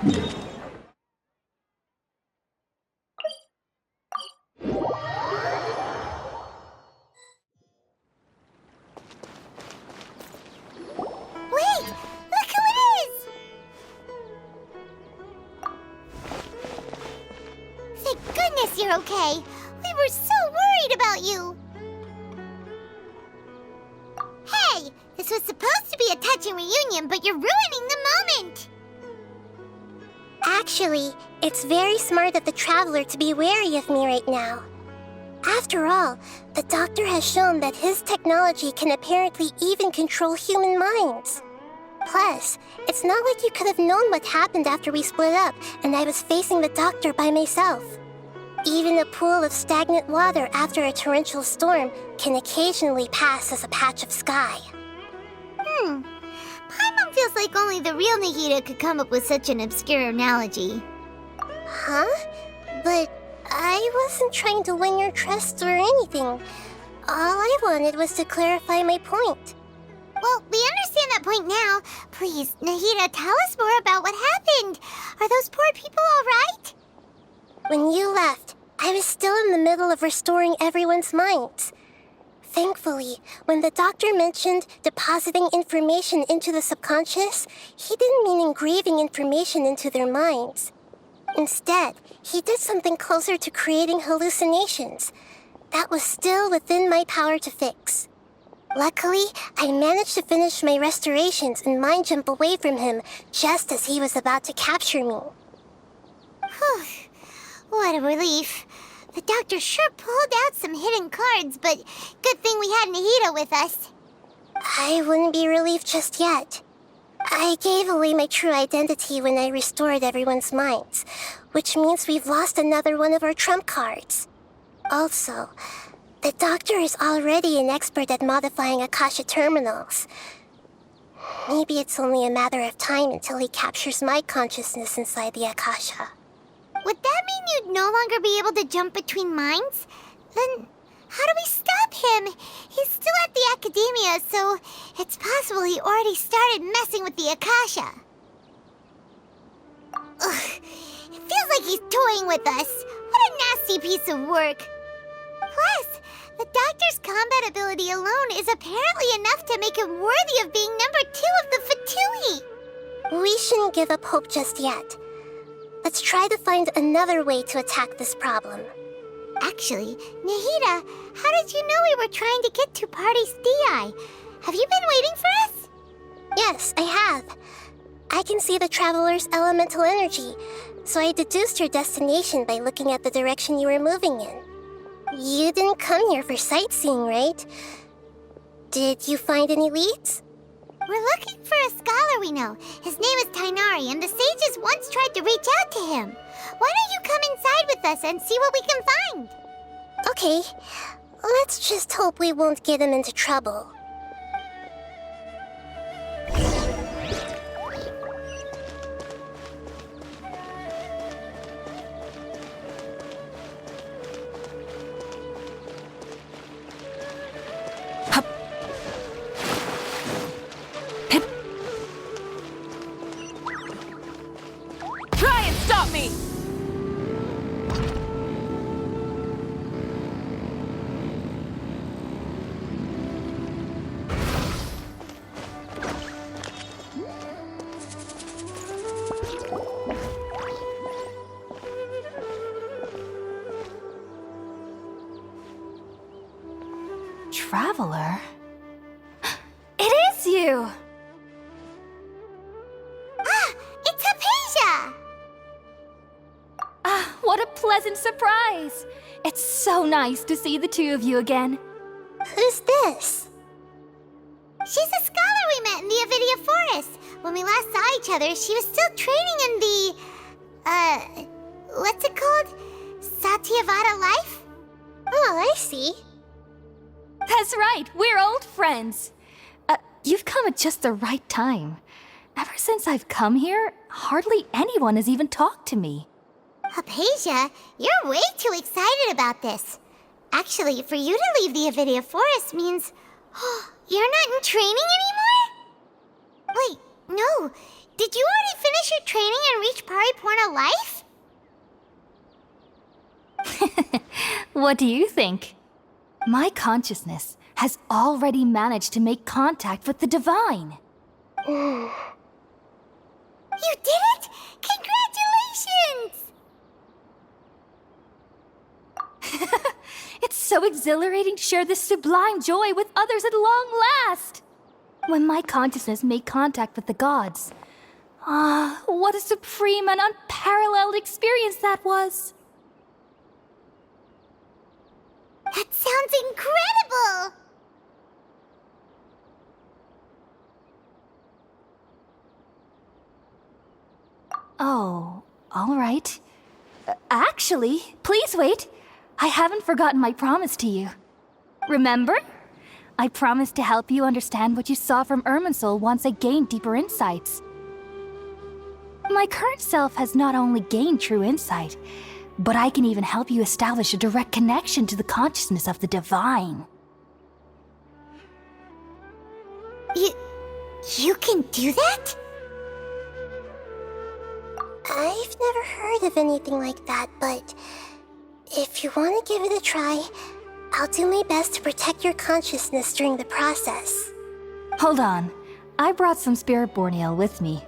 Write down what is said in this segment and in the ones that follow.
Wait! Look who it is! Thank goodness you're okay. We were so worried about you. Hey! This was supposed to be a touching reunion, but you're ruining the moment! Actually, it's very smart of the Traveler to be wary of me right now. After all, the Doctor has shown that his technology can apparently even control human minds. Plus, it's not like you could have known what happened after we split up and I was facing the Doctor by myself. Even a pool of stagnant water after a torrential storm can occasionally pass as a patch of sky. Paimon feels like only the real Nahida could come up with such an obscure analogy. Huh? But I wasn't trying to win your trust or anything. All I wanted was to clarify my point. Well, we understand that point now. Please, Nahida, tell us more about what happened. Are those poor people all right? When you left, I was still in the middle of restoring everyone's minds. Thankfully, when the Doctor mentioned depositing information into the subconscious, he didn't mean engraving information into their minds. Instead, he did something closer to creating hallucinations. That was still within my power to fix. Luckily, I managed to finish my restorations and mind jump away from him just as he was about to capture me. Whew. What a relief. The Doctor sure pulled out some hidden cards, but good thing we had Nahida with us. I wouldn't be relieved just yet. I gave away my true identity when I restored everyone's minds, which means we've lost another one of our trump cards. Also, the Doctor is already an expert at modifying Akasha terminals. Maybe it's only a matter of time until he captures my consciousness inside the Akasha. Would that mean you'd no longer be able to jump between minds? Then how do we stop him? He's still at the Academia, so it's possible he already started messing with the Akasha. Ugh, it feels like he's toying with us. What a nasty piece of work. Plus, the Doctor's combat ability alone is apparently enough to make him worthy of being number 2 of the Fatui. We shouldn't give up hope just yet. Let's try to find another way to attack this problem. Actually, Nahida, how did you know we were trying to get to Party's DI? Have you been waiting for us? Yes, I have. I can see the Traveler's elemental energy, so I deduced your destination by looking at the direction you were moving in. You didn't come here for sightseeing, right? Did you find any leads? We're looking for a scholar we know. His name is Tainari, and the sages once tried to reach out to him. Why don't you come inside with us and see what we can find? Okay, let's just hope we won't get him into trouble. Me! Traveler? It is you! It's Hypatia! Ah, what a pleasant surprise! It's so nice to see the two of you again. Who's this? She's a scholar we met in the Avidia Forest. When we last saw each other, she was still training in the... what's it called? Satyavada life? Oh, I see. That's right, we're old friends. You've come at just the right time. Ever since I've come here, hardly anyone has even talked to me. Hypatia, you're way too excited about this. Actually, for you to leave the Avidia Forest means... you're not in training anymore? Wait, no. Did you already finish your training and reach Pariporna life? What do you think? My consciousness has already managed to make contact with the divine. You did it! Congratulations! It's so exhilarating to share this sublime joy with others at long last! When my consciousness made contact with the gods. What a supreme and unparalleled experience that was! That sounds incredible! Oh, all right. Actually, please wait. I haven't forgotten my promise to you. Remember? I promised to help you understand what you saw from Irminsul once I gained deeper insights. My current self has not only gained true insight, but I can even help you establish a direct connection to the consciousness of the divine. You can do that? I've never heard of anything like that, but if you want to give it a try, I'll do my best to protect your consciousness during the process. Hold on. I brought some spirit-born ale with me.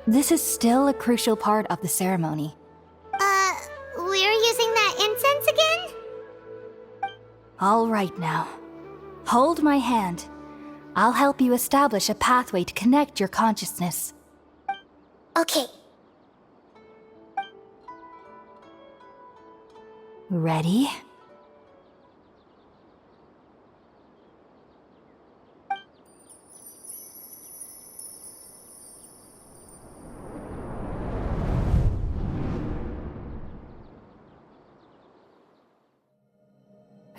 This is still a crucial part of the ceremony. We're using that incense again? All right now. Hold my hand. I'll help you establish a pathway to connect your consciousness. Okay. Ready?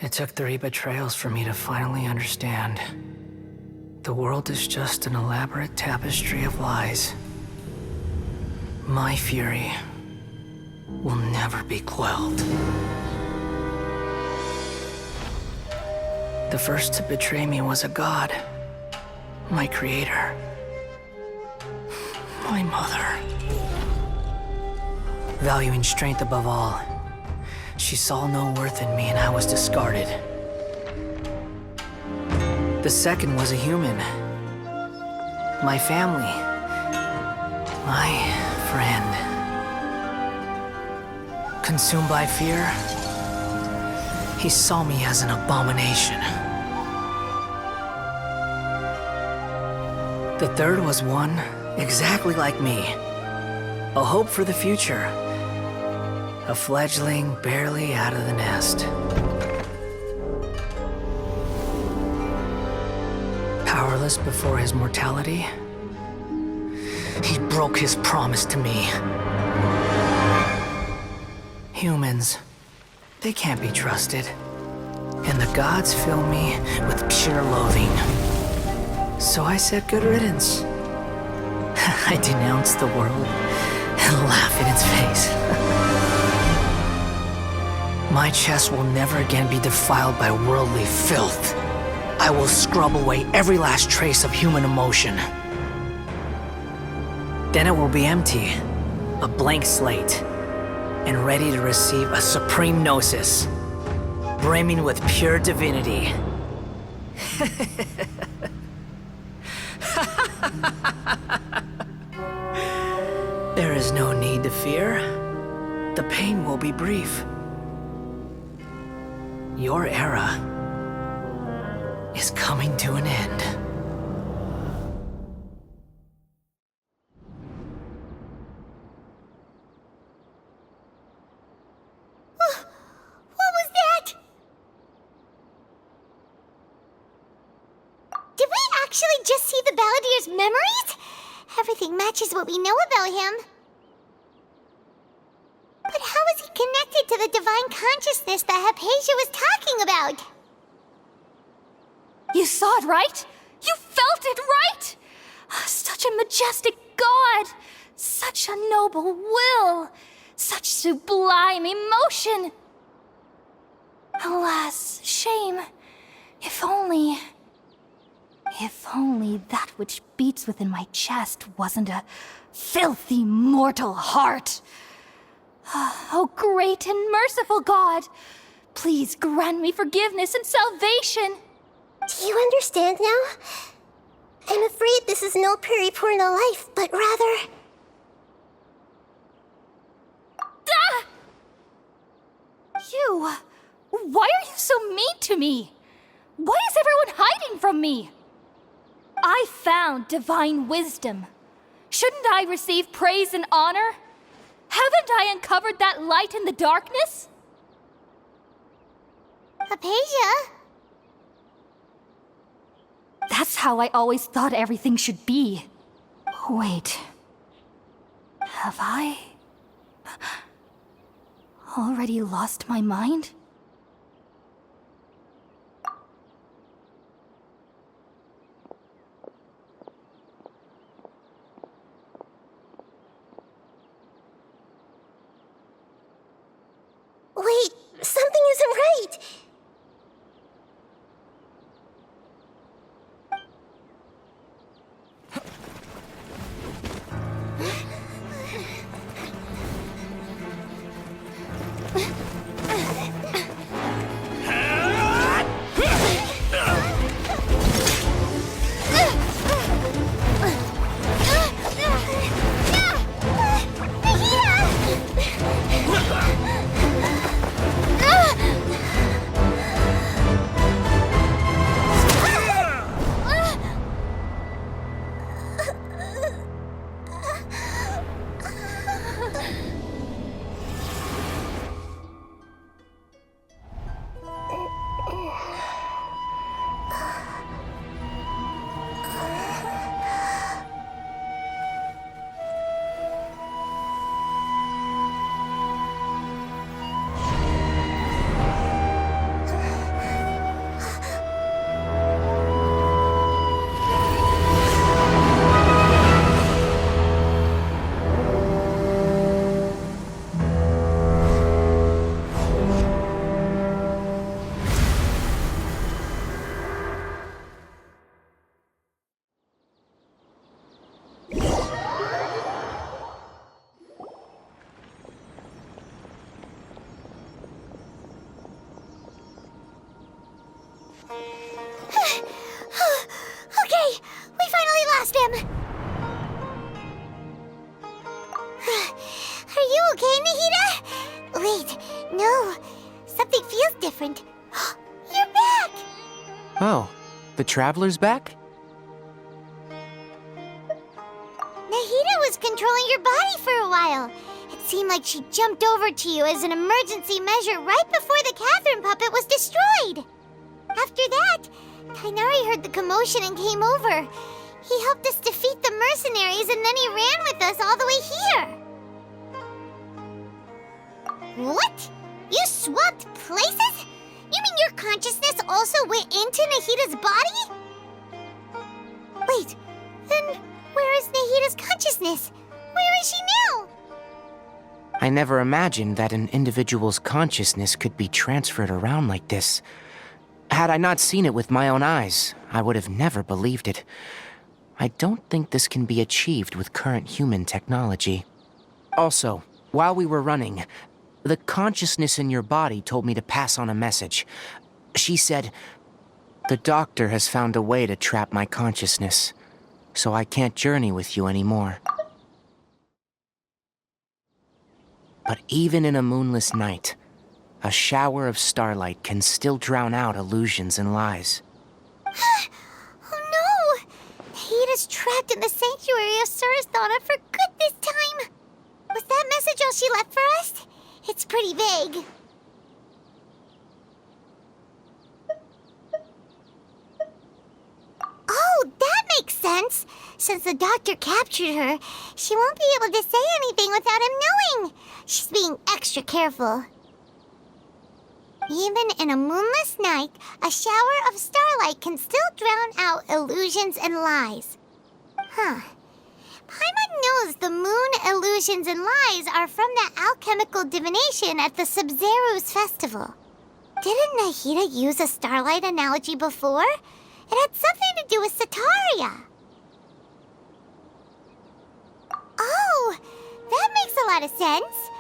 It took 3 betrayals for me to finally understand. The world is just an elaborate tapestry of lies. My fury will never be quelled. The first to betray me was a god. My creator. My mother. Valuing strength above all, she saw no worth in me and I was discarded. The second was a human. My family. My friend. Consumed by fear, he saw me as an abomination. The third was one exactly like me. A hope for the future. A fledgling barely out of the nest. Powerless before his mortality, he broke his promise to me. Humans, they can't be trusted. And the gods fill me with pure loathing. So I said good riddance. I denounce the world and laugh in its face. My chest will never again be defiled by worldly filth. I will scrub away every last trace of human emotion. Then it will be empty, a blank slate, and ready to receive a supreme gnosis, brimming with pure divinity. There is no need to fear. The pain will be brief. Your era is coming to an end. What was that? Did we actually just see the Balladier's memories? Everything matches what we know about him. But how is he connected to the divine consciousness that Hypatia was talking about? You saw it, right? You felt it, right? Such a majestic god! Such a noble will! Such sublime emotion! Alas, shame. If only... If only that which beats within my chest wasn't a filthy mortal heart. Oh, great and merciful God, please grant me forgiveness and salvation. Do you understand now? I'm afraid this is no Puripurna life, but rather... Ah! You! Why are you so mean to me? Why is everyone hiding from me? I found divine wisdom. Shouldn't I receive praise and honor? Haven't I uncovered that light in the darkness? Hypatia? That's how I always thought everything should be. Wait. Have I already lost my mind? Wait, something isn't right! Okay, we finally lost him. Are you okay, Nahida? Wait, no. Something feels different. You're back! Oh, the Traveler's back? Nahida was controlling your body for a while. It seemed like she jumped over to you as an emergency measure right before the Catherine puppet was destroyed. After that, Tainari heard the commotion and came over. He helped us defeat the mercenaries and then he ran with us all the way here. What? You swapped places? You mean your consciousness also went into Nahida's body? Wait, then where is Nahida's consciousness? Where is she now? I never imagined that an individual's consciousness could be transferred around like this. Had I not seen it with my own eyes, I would have never believed it. I don't think this can be achieved with current human technology. Also, while we were running, the consciousness in your body told me to pass on a message. She said, "The doctor has found a way to trap my consciousness, so I can't journey with you anymore." But even in a moonless night, a shower of starlight can still drown out illusions and lies. Oh no! Nahida's trapped in the sanctuary of Surasthana for good this time. Was that message all she left for us? It's pretty vague. Oh, that makes sense. Since the doctor captured her, she won't be able to say anything without him knowing. She's being extra careful. Even in a moonless night, a shower of starlight can still drown out illusions and lies. Huh. Paimon knows the moon illusions and lies are from the alchemical divination at the Sub-Zero's festival. Didn't Nahida use a starlight analogy before? It had something to do with Sataria. Oh, that makes a lot of sense.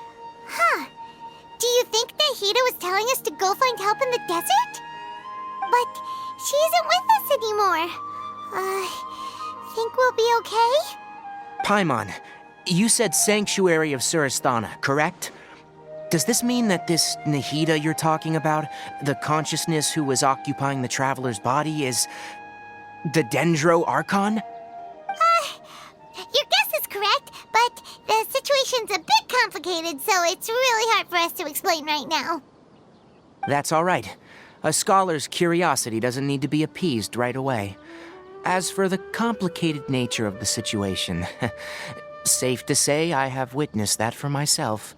Huh. Do you think Nahida was telling us to go find help in the desert? But she isn't with us anymore. Think we'll be okay? Paimon, you said Sanctuary of Surasthana, correct? Does this mean that this Nahida you're talking about, the consciousness who was occupying the traveler's body, is the Dendro Archon? Your guess is correct, but the situation's a bit complicated, so it's really hard for us to explain right now. That's all right. A scholar's curiosity doesn't need to be appeased right away. As for the complicated nature of the situation, safe to say I have witnessed that for myself.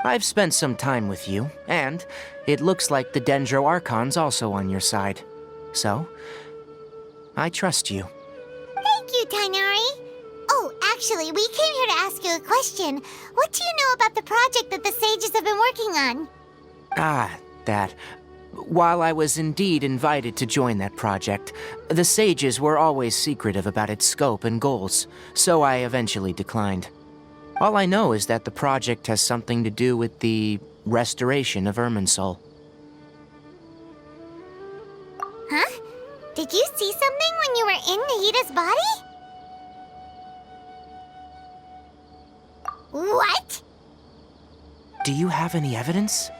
I've spent some time with you, and it looks like the Dendro Archon's also on your side. So, I trust you. Thank you, Tainari. Oh, actually, we came here to ask you a question. What do you know about the project that the sages have been working on? That. While I was indeed invited to join that project, the sages were always secretive about its scope and goals, so I eventually declined. All I know is that the project has something to do with the restoration of Irminsul. Huh? Did you see something when you were in Nahida's body? What? Do you have any evidence?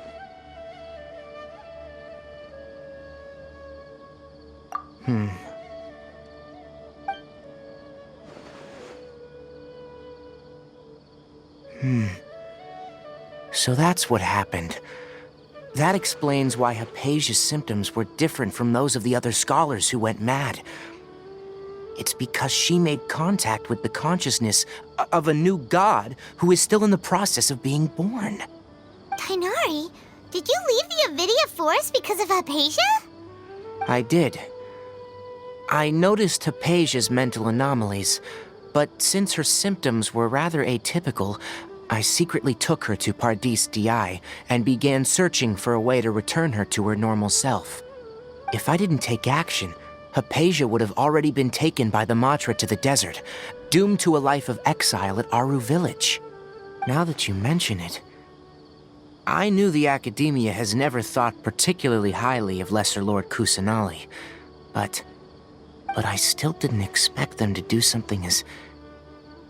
So that's what happened. That explains why Hypatia's symptoms were different from those of the other scholars who went mad. It's because she made contact with the consciousness of a new god who is still in the process of being born. Tainari, did you leave the Avidia Forest because of Hypatia? I did. I noticed Hypatia's mental anomalies, but since her symptoms were rather atypical, I secretly took her to Pardis Di and began searching for a way to return her to her normal self. If I didn't take action, Hypatia would have already been taken by the Matra to the desert, doomed to a life of exile at Aru village. Now that you mention it, I knew the Academia has never thought particularly highly of Lesser Lord Kusanali, but I still didn't expect them to do something as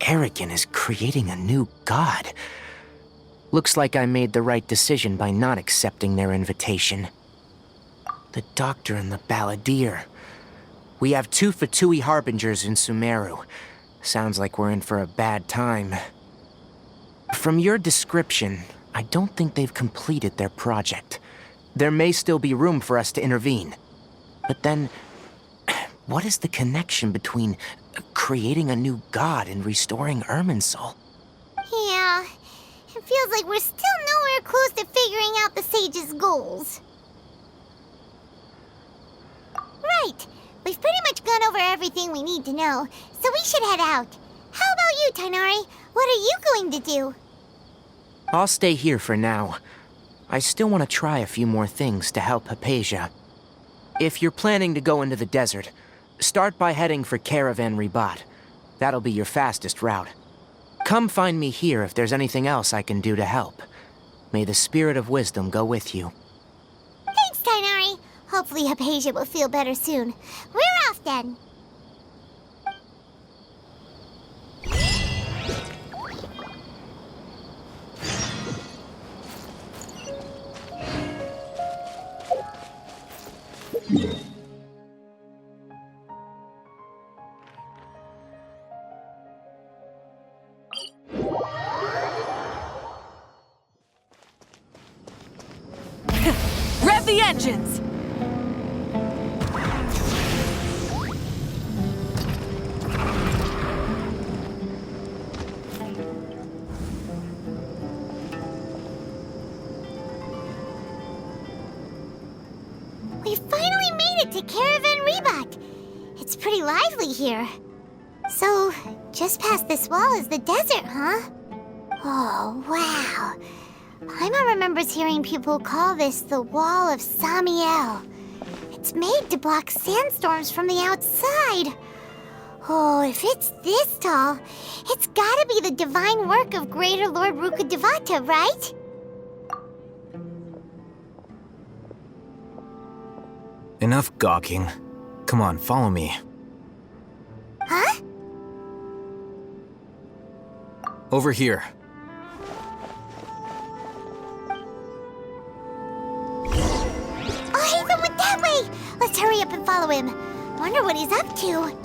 arrogant as creating a new god. Looks like I made the right decision by not accepting their invitation. The Doctor and the Balladeer. We have 2 Fatui Harbingers in Sumeru. Sounds like we're in for a bad time. From your description, I don't think they've completed their project. There may still be room for us to intervene. But then, what is the connection between creating a new god and restoring Irminsul? Yeah, it feels like we're still nowhere close to figuring out the sage's goals. Right, we've pretty much gone over everything we need to know, so we should head out. How about you, Tainari? What are you going to do? I'll stay here for now. I still want to try a few more things to help Hypatia. If you're planning to go into the desert, start by heading for Caravan Ribat. That'll be your fastest route. Come find me here if there's anything else I can do to help. May the spirit of wisdom go with you. Thanks, Tainari. Hopefully Hypatia will feel better soon. We're off then. Rev the engines! We finally made it to Caravan Ribat. It's pretty lively here. So, just past this wall is the desert, huh? Oh, wow. Paimon remembers hearing people call this the Wall of Samiel. It it's made to block sandstorms from the outside. Oh, if it's this tall, it's gotta be the divine work of Greater Lord Rukkhadevata, right? Enough gawking. Come on, follow me. Huh? Over here. Oh, Hatham went that way! Let's hurry up and follow him. Wonder what he's up to.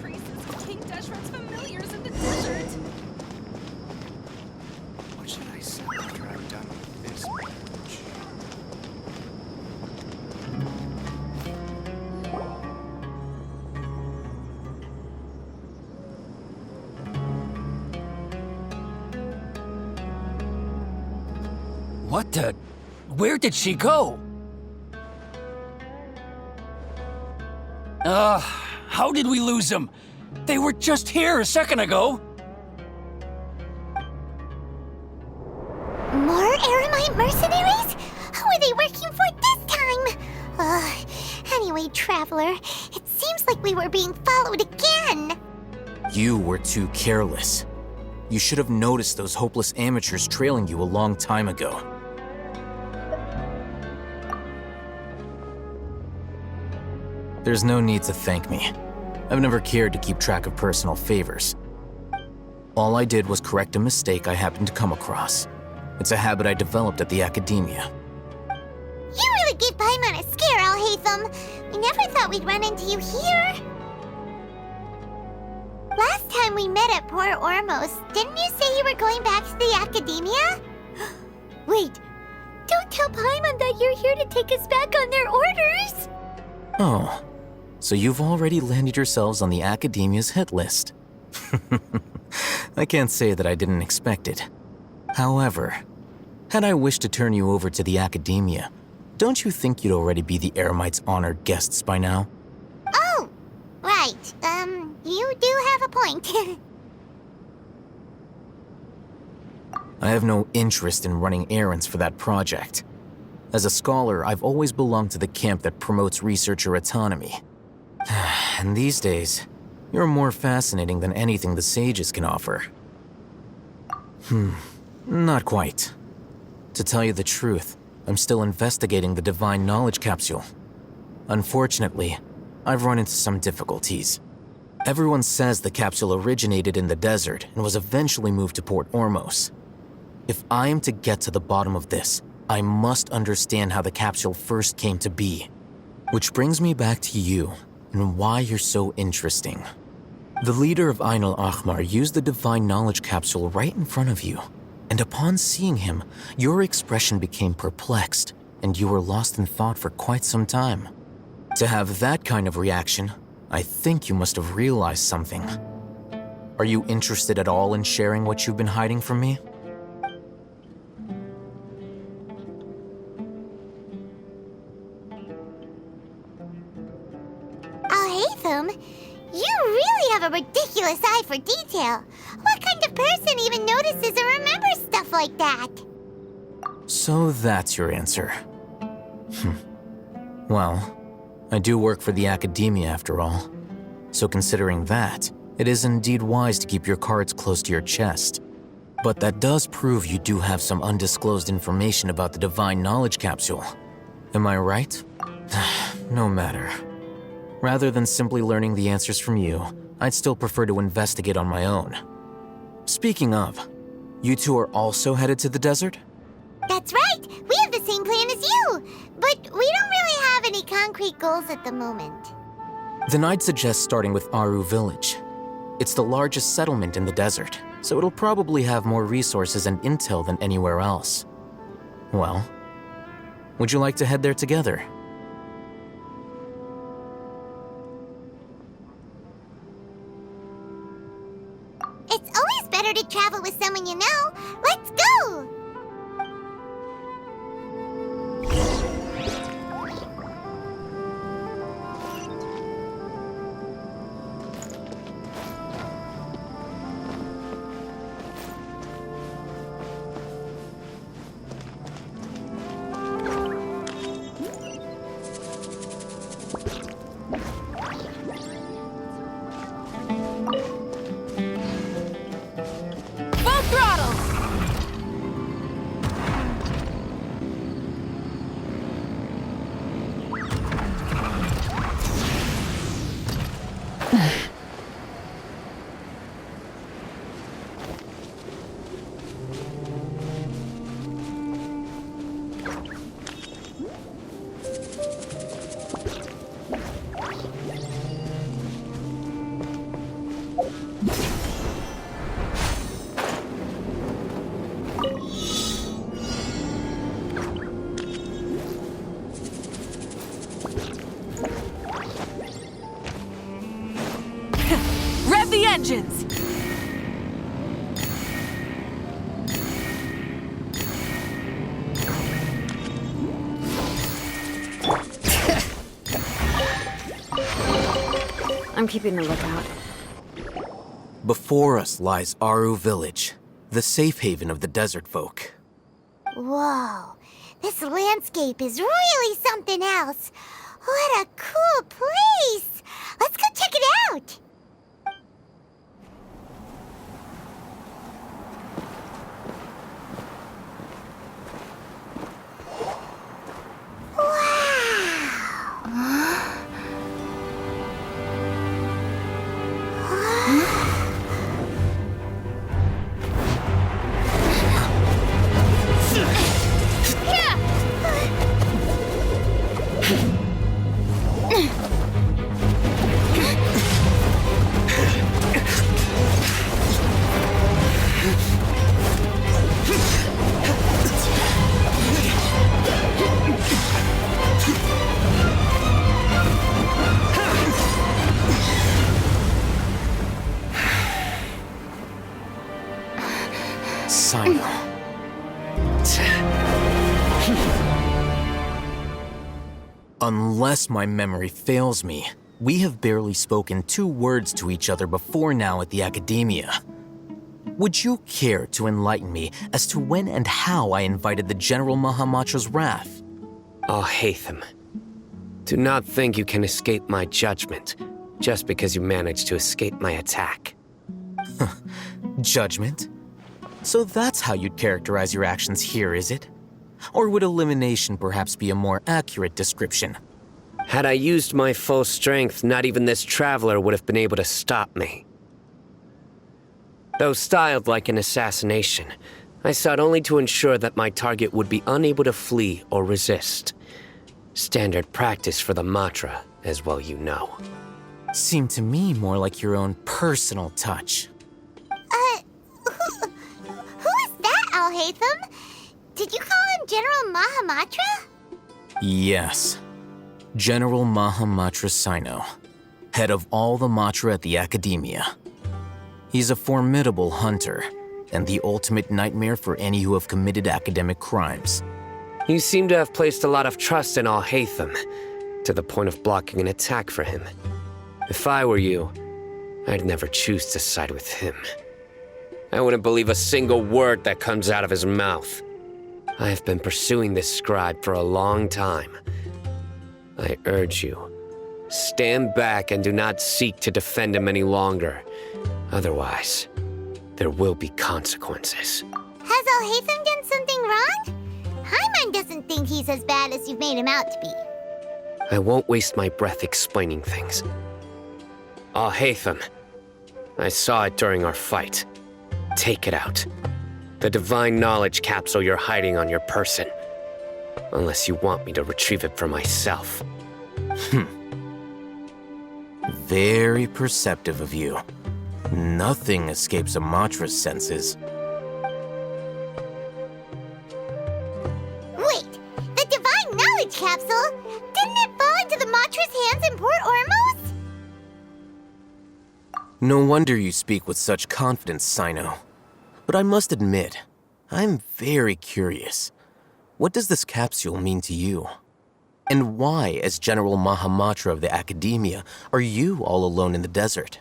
Traces King Deshret's familiars in the desert. What should I say after I'm done with this purge? What the? Where did she go? How did we lose them? They were just here a second ago. More Eremite mercenaries? Who are they working for this time? Anyway, Traveler, it seems like we were being followed again. You were too careless. You should have noticed those hopeless amateurs trailing you a long time ago. There's no need to thank me. I've never cared to keep track of personal favors. All I did was correct a mistake I happened to come across. It's a habit I developed at the academia. You really gave Paimon a scare, Alhaitham. We never thought we'd run into you here. Last time we met at Port Ormos, didn't you say you were going back to the academia? Wait, don't tell Paimon that you're here to take us back on their orders. Oh, so you've already landed yourselves on the academia's hit list. I can't say that I didn't expect it. However, had I wished to turn you over to the academia, don't you think you'd already be the Eremites' honored guests by now? Oh, right. You do have a point. I have no interest in running errands for that project. As a scholar, I've always belonged to the camp that promotes researcher autonomy. And these days, you're more fascinating than anything the sages can offer. Not quite. To tell you the truth, I'm still investigating the Divine Knowledge Capsule. Unfortunately, I've run into some difficulties. Everyone says the capsule originated in the desert and was eventually moved to Port Ormos. If I am to get to the bottom of this, I must understand how the capsule first came to be. Which brings me back to you and why you're so interesting. The leader of Ain al-Ahmar used the Divine Knowledge Capsule right in front of you, and upon seeing him, your expression became perplexed, and you were lost in thought for quite some time. To have that kind of reaction, I think you must have realized something. Are you interested at all in sharing what you've been hiding from me? Alhaitham, you really have a ridiculous eye for detail. What kind of person even notices or remembers stuff like that? So that's your answer. Well, I do work for the academia after all. So considering that, it is indeed wise to keep your cards close to your chest. But that does prove you do have some undisclosed information about the Divine Knowledge Capsule. Am I right? No matter. Rather than simply learning the answers from you, I'd still prefer to investigate on my own. Speaking of, you two are also headed to the desert? That's right! We have the same plan as you! But we don't really have any concrete goals at the moment. Then I'd suggest starting with Aru Village. It's the largest settlement in the desert, so it'll probably have more resources and intel than anywhere else. Well, would you like to head there together? It's always better to travel with someone you know. Let's go! Full throttle! Rev the engines! I'm keeping a lookout. Before us lies Aru Village, the safe haven of the desert folk. Whoa, this landscape is really something else. What a cool place! Let's go check it out! Simon. Unless my memory fails me, we have barely spoken 2 words to each other before now at the academia. Would you care to enlighten me as to when and how I invited the General Mahamatra's wrath? Oh, Hatham. Do not think you can escape my judgment just because you managed to escape my attack. Judgment? So that's how you'd characterize your actions here, is it? Or would elimination perhaps be a more accurate description? Had I used my full strength, not even this traveler would have been able to stop me. Though styled like an assassination, I sought only to ensure that my target would be unable to flee or resist. Standard practice for the Matra, as well you know. seemed to me more like your own personal touch. Who is that, Alhaitham? Did you call him General Mahamatra? Yes. General Mahamatra Sino, head of all the Matra at the Academia. He's a formidable hunter, and the ultimate nightmare for any who have committed academic crimes. You seem to have placed a lot of trust in Alhaitham, to the point of blocking an attack for him. If I were you, I'd never choose to side with him. I wouldn't believe a single word that comes out of his mouth. I have been pursuing this scribe for a long time. I urge you, stand back and do not seek to defend him any longer. Otherwise, there will be consequences. Has Alhaitham done something wrong? Paimon doesn't think he's as bad as you've made him out to be. I won't waste my breath explaining things. Alhaitham, I saw it during our fight. Take it out. The divine knowledge capsule you're hiding on your person. Unless you want me to retrieve it for myself. Very perceptive of you. Nothing escapes a Matra's senses. Wait, the divine knowledge capsule? Didn't it fall into the Matra's hands in Port Ormos? No wonder you speak with such confidence, Sino. But I must admit, I'm very curious. What does this capsule mean to you? And why, as General Mahamatra of the Academia, are you all alone in the desert?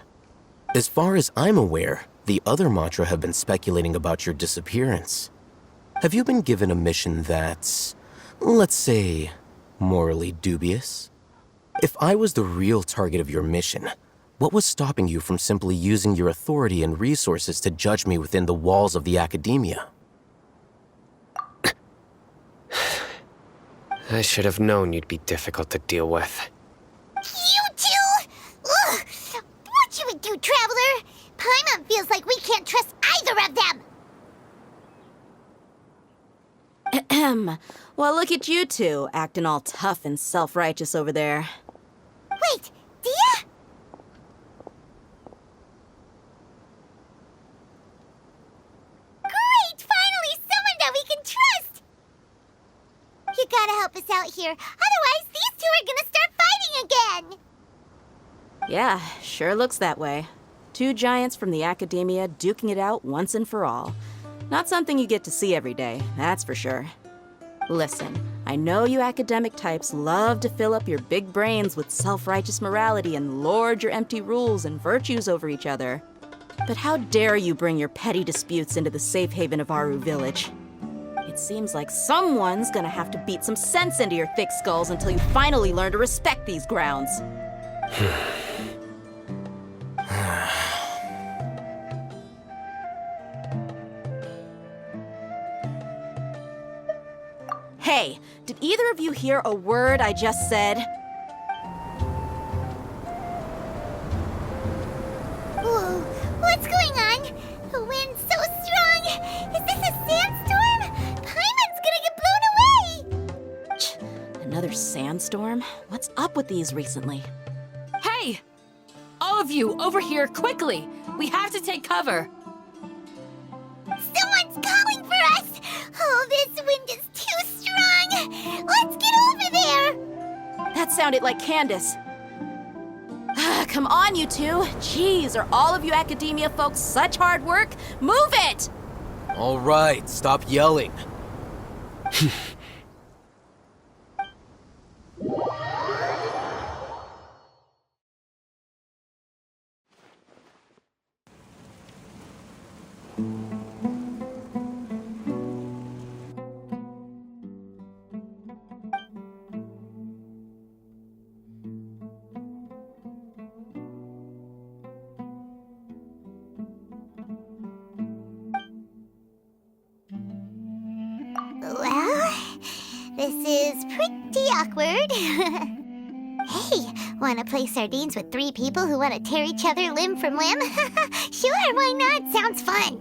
As far as I'm aware, the other Matra have been speculating about your disappearance. Have you been given a mission that's, let's say, morally dubious? If I was the real target of your mission, what was stopping you from simply using your authority and resources to judge me within the walls of the Academia? I should have known you'd be difficult to deal with. You two? Ugh! What should we do, Traveler? Paimon feels like we can't trust either of them! Ahem. Well, look at you two, acting all tough and self-righteous over there. Wait, Dia? Great! Finally, someone that we can trust! You gotta help us out here, otherwise these two are gonna start fighting again! Yeah, sure looks that way. Two giants from the Academia duking it out once and for all. Not something you get to see every day, that's for sure. Listen, I know you academic types love to fill up your big brains with self-righteous morality and lord your empty rules and virtues over each other. But how dare you bring your petty disputes into the safe haven of Aru Village? It seems like someone's gonna have to beat some sense into your thick skulls until you finally learn to respect these grounds. Hey, did either of you hear a word I just said? Whoa, what's going on? The wind's so strong! Is this a sandstorm? Paimon's gonna get blown away! Another sandstorm? What's up with these recently? Hey! All of you, over here, quickly! We have to take cover! Someone's calling for us! Oh, this wind is too strong! Let's get over there! That sounded like Candace. Come on, you two. Jeez, are all of you Academia folks such hard work? Move it! All right, stop yelling. Well, this is pretty awkward. Hey, wanna play sardines with three people who wanna tear each other limb from limb? Sure, why not? Sounds fun.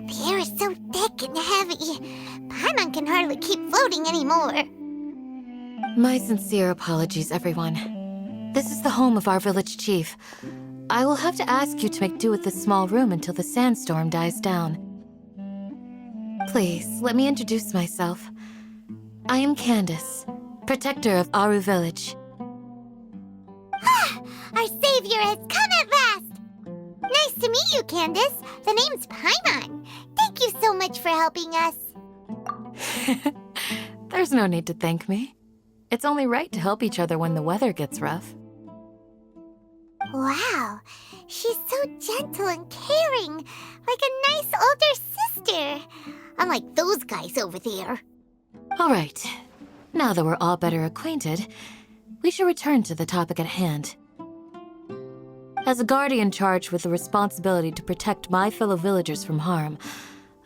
The air is so thick and heavy. Paimon can hardly keep floating anymore. My sincere apologies, everyone. This is the home of our village chief. I will have to ask you to make do with this small room until the sandstorm dies down. Please, let me introduce myself. I am Candace, protector of Aru Village. Our savior has come at last! Nice to meet you, Candace. The name's Paimon. Thank you so much for helping us. There's no need to thank me. It's only right to help each other when the weather gets rough. Wow, she's so gentle and caring, like a nice older sister. Unlike those guys over there. All right. Now that we're all better acquainted, we should return to the topic at hand. As a guardian charged with the responsibility to protect my fellow villagers from harm,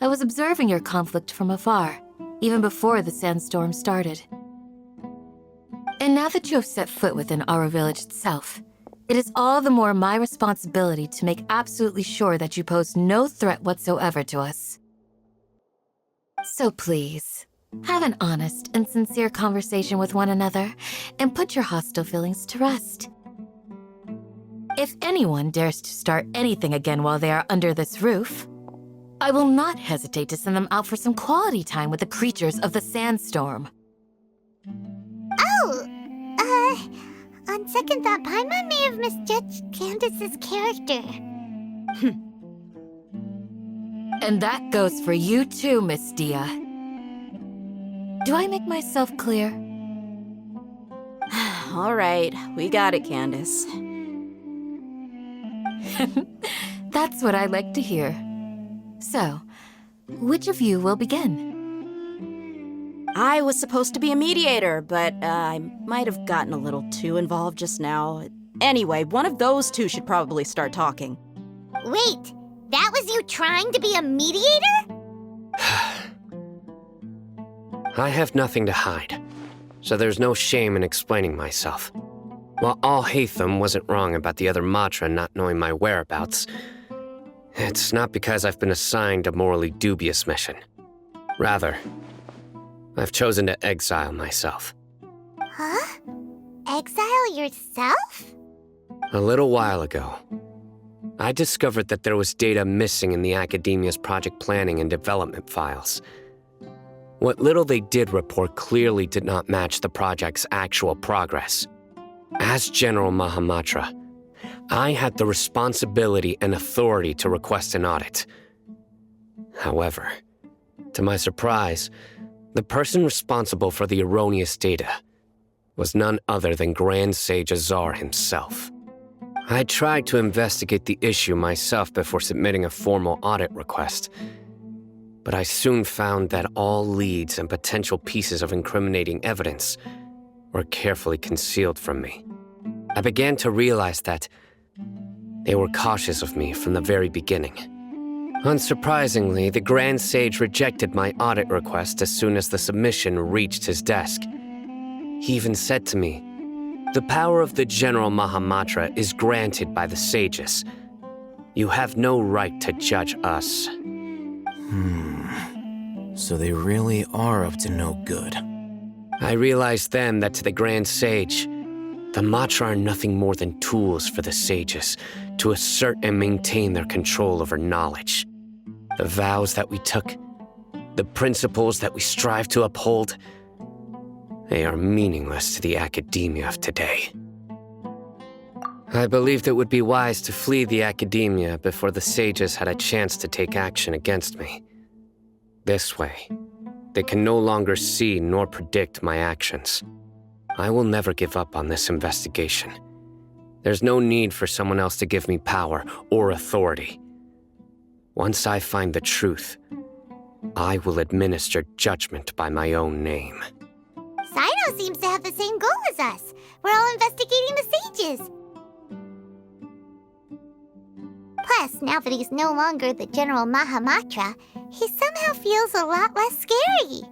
I was observing your conflict from afar, even before the sandstorm started. And now that you have set foot within our village itself, it is all the more my responsibility to make absolutely sure that you pose no threat whatsoever to us. So please, have an honest and sincere conversation with one another and put your hostile feelings to rest. If anyone dares to start anything again while they are under this roof, I will not hesitate to send them out for some quality time with the creatures of the sandstorm. Oh, on second thought, Paimon may have misjudged Candace's character. And that goes for you too, Miss Dia. Do I make myself clear? All right, we got it, Candace. That's what I like to hear. So, which of you will begin? I was supposed to be a mediator, but I might have gotten a little too involved just now. Anyway, one of those two should probably start talking. Wait, that was you trying to be a mediator? I have nothing to hide, so there's no shame in explaining myself. While Al-Haytham wasn't wrong about the other Matra not knowing my whereabouts, it's not because I've been assigned a morally dubious mission. Rather, I've chosen to exile myself. Huh? Exile yourself? A little while ago, I discovered that there was data missing in the Academia's project planning and development files. What little they did report clearly did not match the project's actual progress. As General Mahamatra, I had the responsibility and authority to request an audit. However, to my surprise, the person responsible for the erroneous data was none other than Grand Sage Azar himself. I tried to investigate the issue myself before submitting a formal audit request, but I soon found that all leads and potential pieces of incriminating evidence were carefully concealed from me. I began to realize that they were cautious of me from the very beginning. Unsurprisingly, the Grand Sage rejected my audit request as soon as the submission reached his desk. He even said to me, "The power of the General Mahamatra is granted by the sages. You have no right to judge us." So they really are up to no good. I realized then that to the Grand Sage, the Matra are nothing more than tools for the sages to assert and maintain their control over knowledge. The vows that we took, the principles that we strive to uphold, they are meaningless to the academia of today. I believed it would be wise to flee the academia before the sages had a chance to take action against me. This way, they can no longer see nor predict my actions. I will never give up on this investigation. There's no need for someone else to give me power or authority. Once I find the truth, I will administer judgment by my own name. Sino seems to have the same goal as us. We're all investigating the sages. Plus, now that he's no longer the General Mahamatra, he somehow feels a lot less scary.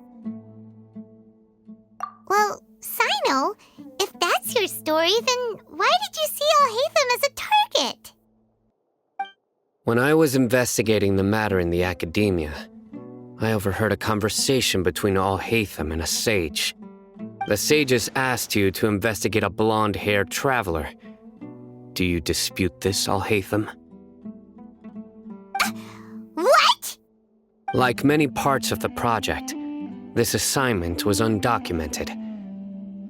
Well, Sino, if that's your story, then why did you see Al-Haytham as a target? When I was investigating the matter in the academia, I overheard a conversation between Al-Haytham and a sage. The sages asked you to investigate a blonde-haired traveler. Do you dispute this, Alhaitham? What? Like many parts of the project, this assignment was undocumented.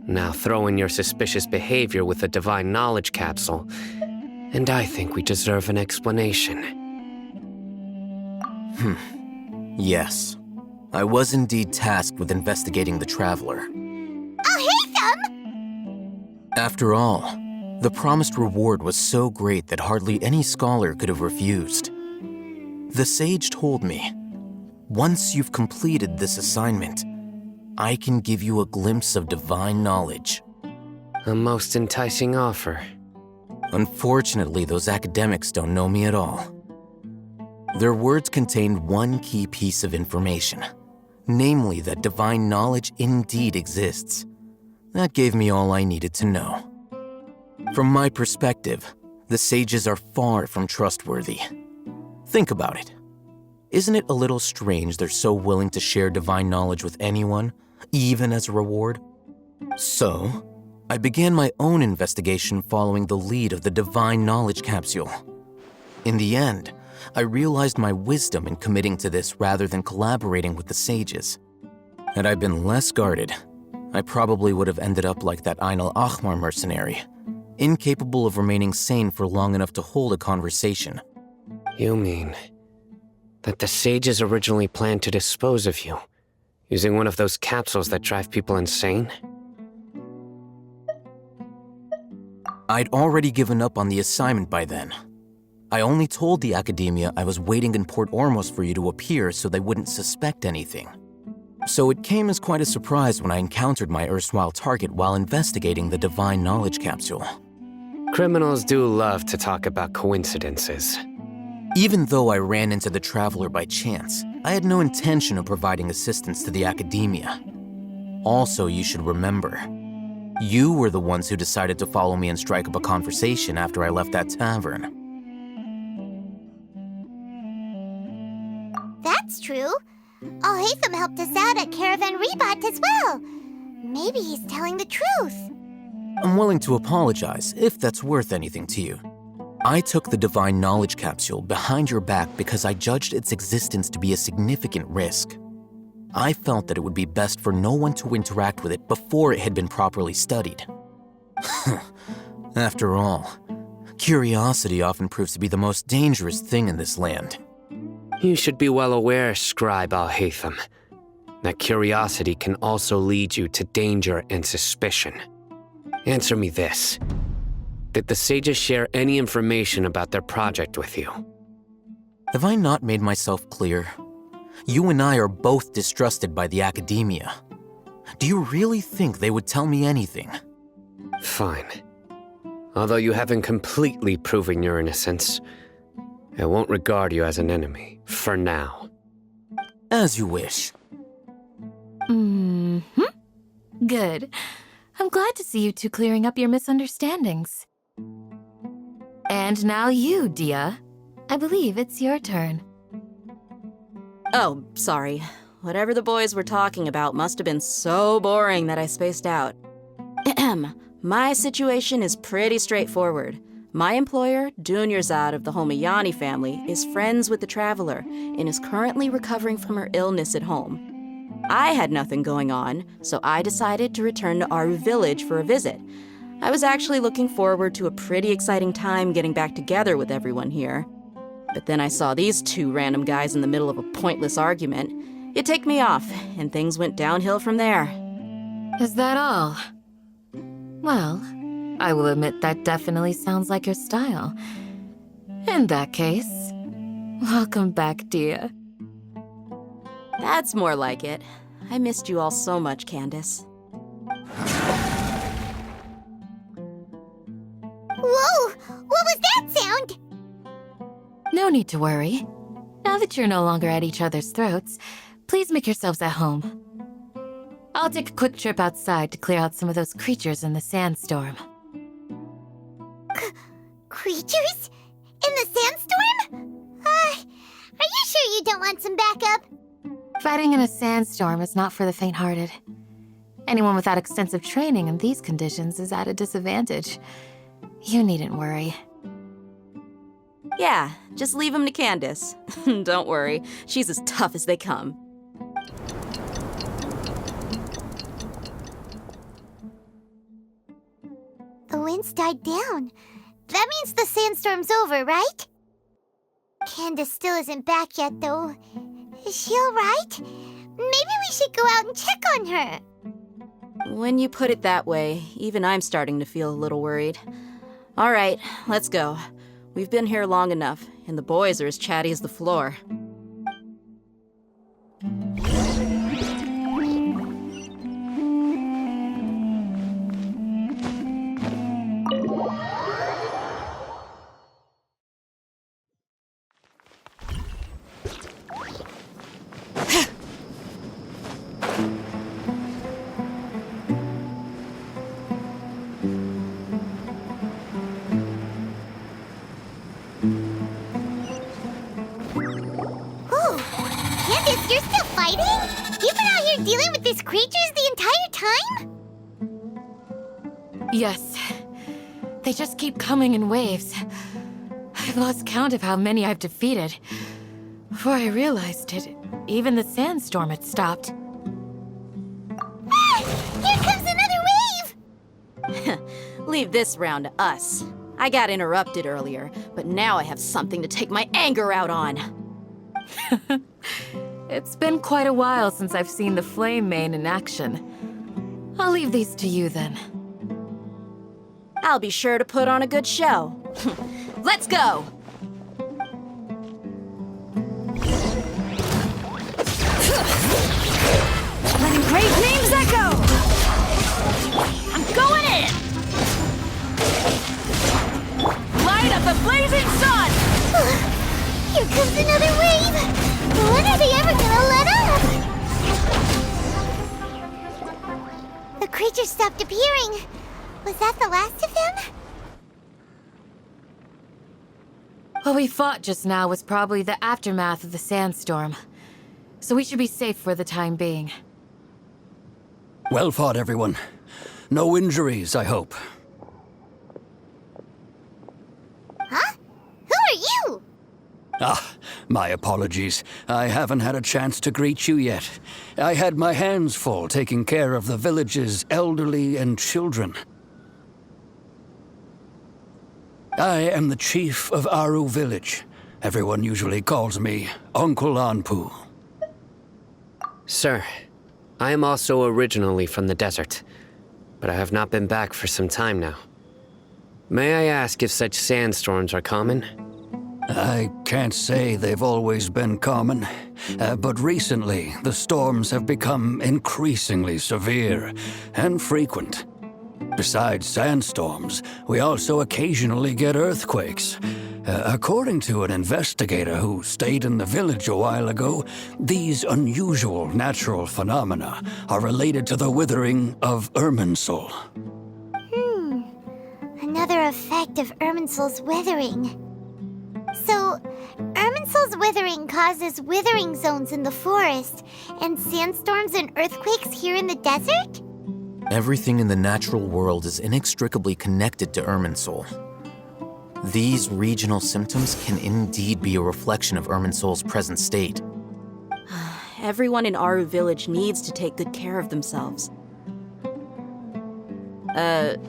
Now throw in your suspicious behavior with the Divine Knowledge Capsule, and I think we deserve an explanation. Yes. I was indeed tasked with investigating the Traveler. I'll hate them! After all, the promised reward was so great that hardly any scholar could have refused. The sage told me, once you've completed this assignment, I can give you a glimpse of divine knowledge. A most enticing offer. Unfortunately, those academics don't know me at all. Their words contained one key piece of information, namely that divine knowledge indeed exists. That gave me all I needed to know. From my perspective, the sages are far from trustworthy. Think about it. Isn't it a little strange they're so willing to share divine knowledge with anyone, even as a reward? So, I began my own investigation following the lead of the Divine Knowledge Capsule. In the end, I realized my wisdom in committing to this rather than collaborating with the sages. Had I been less guarded, I probably would have ended up like that Ain al-Ahmar mercenary, incapable of remaining sane for long enough to hold a conversation. You mean that the sages originally planned to dispose of you, using one of those capsules that drive people insane? I'd already given up on the assignment by then. I only told the academia I was waiting in Port Ormos for you to appear so they wouldn't suspect anything. So it came as quite a surprise when I encountered my erstwhile target while investigating the Divine Knowledge Capsule. Criminals do love to talk about coincidences. Even though I ran into the Traveler by chance, I had no intention of providing assistance to the academia. Also, you should remember, you were the ones who decided to follow me and strike up a conversation after I left that tavern. That's true. Alhaitham helped us out at Caravan Rebat as well. Maybe he's telling the truth. I'm willing to apologize if that's worth anything to you. I took the Divine Knowledge Capsule behind your back because I judged its existence to be a significant risk. I felt that it would be best for no one to interact with it before it had been properly studied. After all, curiosity often proves to be the most dangerous thing in this land. You should be well aware, Scribe Alhaitham, that curiosity can also lead you to danger and suspicion. Answer me this. Did the sages share any information about their project with you? Have I not made myself clear? You and I are both distrusted by the academia. Do you really think they would tell me anything? Fine. Although you haven't completely proven your innocence, I won't regard you as an enemy, for now. As you wish. Good. I'm glad to see you two clearing up your misunderstandings. And now you, Dia. I believe it's your turn. Oh, sorry. Whatever the boys were talking about must have been so boring that I spaced out. My situation is pretty straightforward. My employer, Dunyarzad of the Homayani family, is friends with the Traveler and is currently recovering from her illness at home. I had nothing going on, so I decided to return to our village for a visit. I was actually looking forward to a pretty exciting time getting back together with everyone here. But then I saw these two random guys in the middle of a pointless argument. It ticked me off, and things went downhill from there. Is that all? Well, I will admit that definitely sounds like your style. In that case, welcome back, Dia. That's more like it. I missed you all so much, Candace. Whoa! What was that sound? No need to worry. Now that you're no longer at each other's throats, please make yourselves at home. I'll take a quick trip outside to clear out some of those creatures in the sandstorm. Creatures? In the sandstorm? Are you sure you don't want some backup? Fighting in a sandstorm is not for the faint-hearted. Anyone without extensive training in these conditions is at a disadvantage. You needn't worry. Yeah, just leave him to Candace. Don't worry, she's as tough as they come. The winds died down. That means the sandstorm's over, right? Candace still isn't back yet, though. Is she alright? Maybe we should go out and check on her. When you put it that way, even I'm starting to feel a little worried. All right, let's go. We've been here long enough, and the boys are as chatty as the floor. Candace, you're still fighting? You've been out here dealing with these creatures the entire time? Yes. They just keep coming in waves. I've lost count of how many I've defeated. Before I realized it, even the sandstorm had stopped. Ah! Here comes another wave! Leave this round to us. I got interrupted earlier, but now I have something to take my anger out on. It's been quite a while since I've seen the Flame Mane in action. I'll leave these to you then. I'll be sure to put on a good show. Let's go! Letting great names echo! I'm going in! Light up the blazing sun! Here comes another wave! When are they ever gonna let up? The creature stopped appearing. Was that the last of them? What we fought just now was probably the aftermath of the sandstorm. So we should be safe for the time being. Well fought, everyone. No injuries, I hope. Huh? Who are you? Ah, my apologies. I haven't had a chance to greet you yet. I had my hands full taking care of the village's elderly and children. I am the chief of Aru Village. Everyone usually calls me Uncle Anpu. Sir, I am also originally from the desert, but I have not been back for some time now. May I ask if such sandstorms are common? I can't say they've always been common, but recently the storms have become increasingly severe and frequent. Besides sandstorms, we also occasionally get earthquakes. According to an investigator who stayed in the village a while ago, these unusual natural phenomena are related to the withering of Irminsul. Another effect of Irminsul's withering. So, Irminsul's withering causes withering zones in the forest, and sandstorms and earthquakes here in the desert? Everything in the natural world is inextricably connected to Irminsul. These regional symptoms can indeed be a reflection of Irminsul's present state. Everyone in Aru Village needs to take good care of themselves.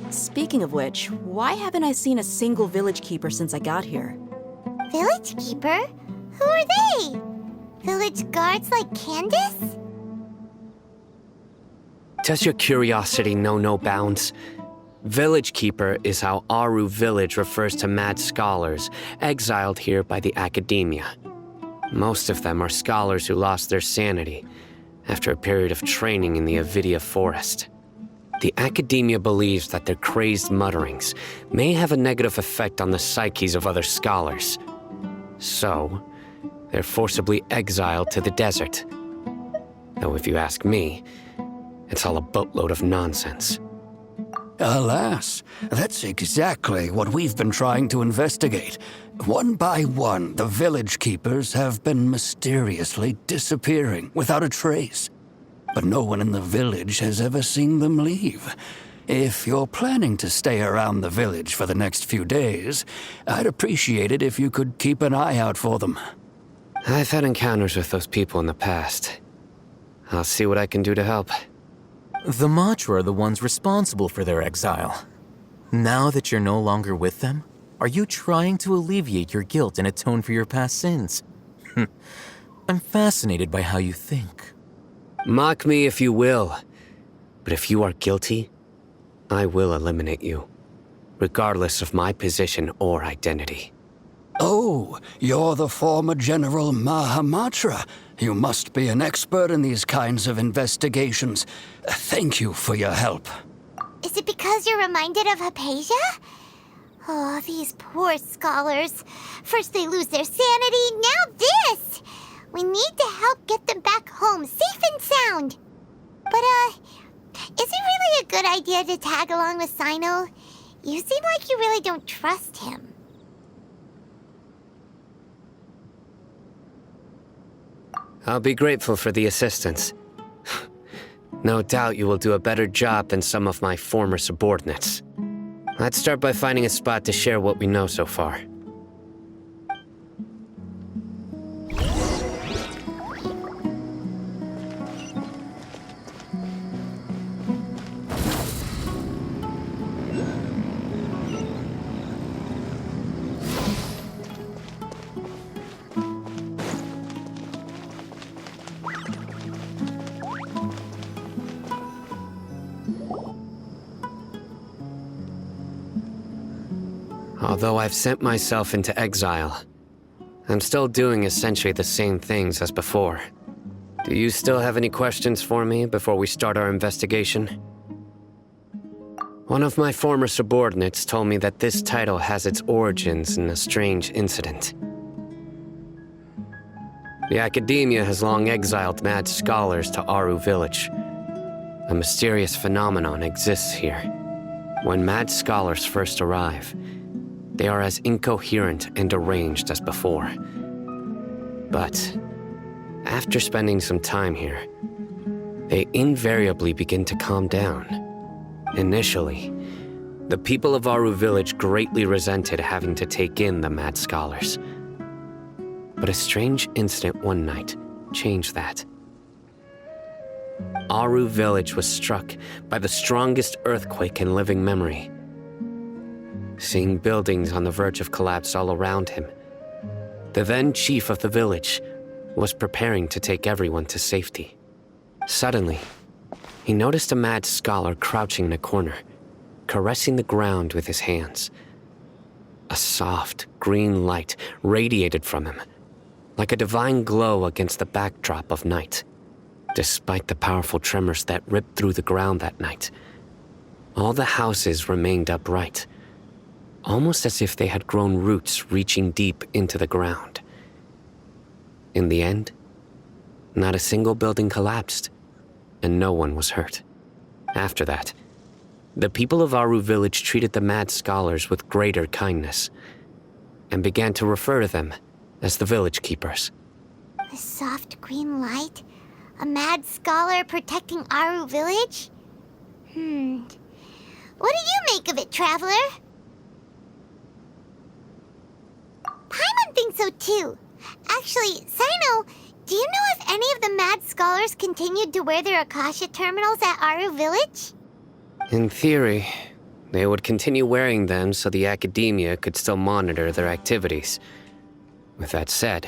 Speaking of which, why haven't I seen a single village keeper since I got here? Village keeper? Who are they? Village guards like Candace? Does your curiosity know no bounds? Village Keeper is how Aru Village refers to mad scholars exiled here by the academia. Most of them are scholars who lost their sanity after a period of training in the Avidia forest. The academia believes that their crazed mutterings may have a negative effect on the psyches of other scholars. So, they're forcibly exiled to the desert. Though if you ask me, it's all a boatload of nonsense. Alas, that's exactly what we've been trying to investigate. One by one, the village keepers have been mysteriously disappearing without a trace. but no one in the village has ever seen them leave. If you're planning to stay around the village for the next few days, I'd appreciate it if you could keep an eye out for them. I've had encounters with those people in the past. I'll see what I can do to help. The Matra are the ones responsible for their exile. Now that you're no longer with them, are you trying to alleviate your guilt and atone for your past sins? I'm fascinated by how you think. Mock me if you will, but if you are guilty, I will eliminate you, regardless of my position or identity. Oh, you're the former General Mahamatra. You must be an expert in these kinds of investigations. Thank you for your help. Is it because you're reminded of Hypatia? Oh, these poor scholars. First they lose their sanity, now this! We need to help get them back home, safe and sound. But, is it really a good idea to tag along with Sino? You seem like you really don't trust him. I'll be grateful for the assistance. No doubt you will do a better job than some of my former subordinates. Let's start by finding a spot to share what we know so far. Although I've sent myself into exile, I'm still doing essentially the same things as before. Do you still have any questions for me before we start our investigation? One of my former subordinates told me that this title has its origins in a strange incident. The Academia has long exiled mad scholars to Aru Village. A mysterious phenomenon exists here. When mad scholars first arrive, they are as incoherent and deranged as before. But after spending some time here, they invariably begin to calm down. Initially, the people of Aru Village greatly resented having to take in the mad scholars. But a strange incident one night changed that. Aru Village was struck by the strongest earthquake in living memory. Seeing buildings on the verge of collapse all around him, the then chief of the village was preparing to take everyone to safety. Suddenly, he noticed a mad scholar crouching in a corner, caressing the ground with his hands. A soft, green light radiated from him, like a divine glow against the backdrop of night. Despite the powerful tremors that ripped through the ground that night, all the houses remained upright, almost as if they had grown roots reaching deep into the ground. In the end, not a single building collapsed, and no one was hurt. After that, the people of Aru Village treated the mad scholars with greater kindness, and began to refer to them as the village keepers. The soft green light? A mad scholar protecting Aru Village? What do you make of it, Traveler? Paimon thinks so too. Actually, Sino, do you know if any of the mad scholars continued to wear their Akasha terminals at Aru Village? In theory, they would continue wearing them so the Academia could still monitor their activities. With that said,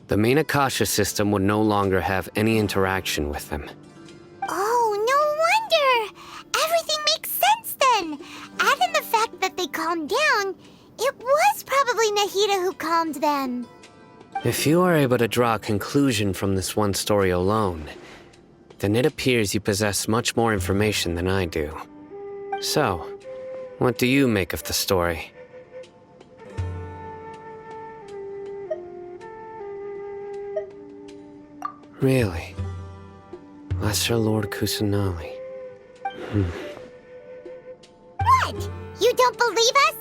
the main Akasha system would no longer have any interaction with them. Oh, no wonder! Everything makes sense then! Add in the fact that they calmed down, it was probably Nahida who calmed them. If you are able to draw a conclusion from this one story alone, then it appears you possess much more information than I do. So, what do you make of the story? Really? Lesser Lord Kusanali. What? You don't believe us?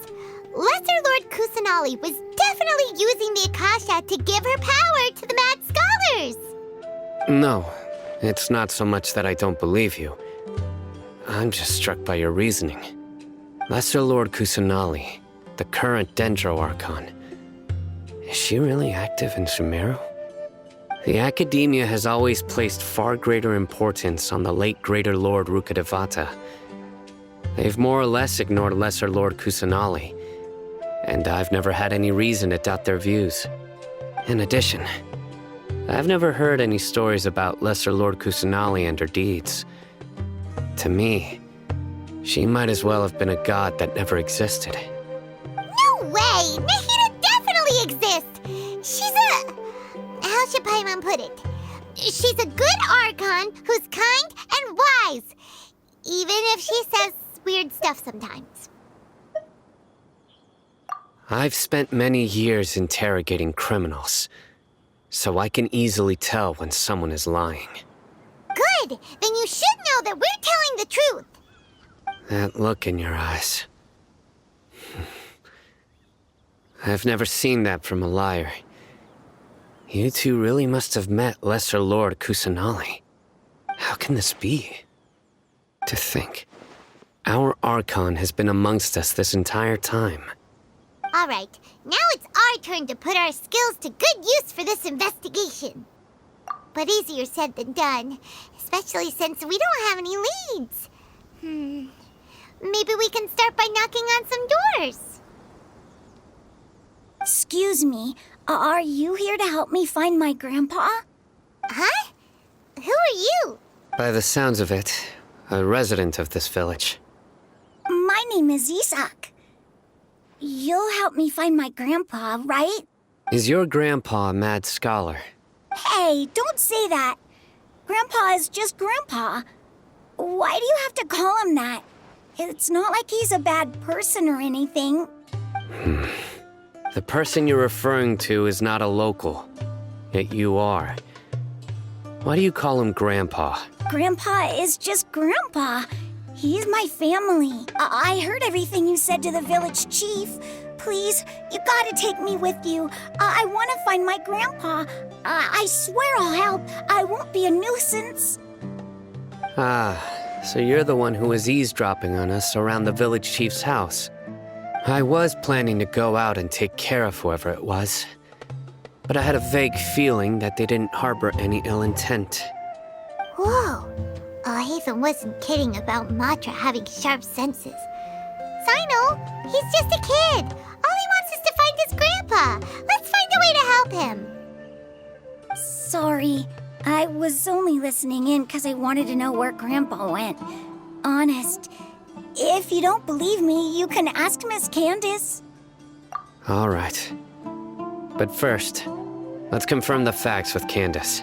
Lesser Lord Kusanali was definitely using the Akasha to give her power to the mad scholars! No, It's not so much that I don't believe you. I'm just struck by your reasoning. Lesser Lord Kusanali, the current Dendro Archon. Is she really active in Sumeru? The Academia has always placed far greater importance on the late Greater Lord Rukkhadevata. They've more or less ignored Lesser Lord Kusanali, and I've never had any reason to doubt their views. In addition, I've never heard any stories about Lesser Lord Kusanali and her deeds. To me, she might as well have been a god that never existed. No way! Nahida definitely exists! She's a... How should Paimon put it? She's a good Archon who's kind and wise, even if she says weird stuff sometimes. I've spent many years interrogating criminals, so I can easily tell when someone is lying. Good! Then you should know that we're telling the truth! That look in your eyes. I've never seen that from a liar. You two really must have met Lesser Lord Kusanali. How can this be? To think, our Archon has been amongst us this entire time. Alright, now it's our turn to put our skills to good use for this investigation. But easier said than done, especially since we don't have any leads. Maybe we can start by knocking on some doors. Excuse me, are you here to help me find my grandpa? Huh? Who are you? By the sounds of it, a resident of this village. My name is Isak. You'll help me find my grandpa, right? Is your grandpa a mad scholar? Hey, don't say that. Grandpa is just Grandpa. Why do you have to call him that? It's not like he's a bad person or anything. The person you're referring to is not a local, yet you are. Why do you call him Grandpa? Grandpa is just Grandpa. He's my family. I heard everything you said to the village chief. Please, you gotta take me with you. I want to find my grandpa. I swear I'll help. I won't be a nuisance. Ah, so you're the one who was eavesdropping on us around the village chief's house. I was planning to go out and take care of whoever it was, but I had a vague feeling that they didn't harbor any ill intent. Whoa. Hatham wasn't kidding about Matra having sharp senses. Sino, he's just a kid. All he wants is to find his grandpa. Let's find a way to help him. Sorry, I was only listening in because I wanted to know where Grandpa went. Honest. If you don't believe me, you can ask Miss Candace. All right. But first, let's confirm the facts with Candace.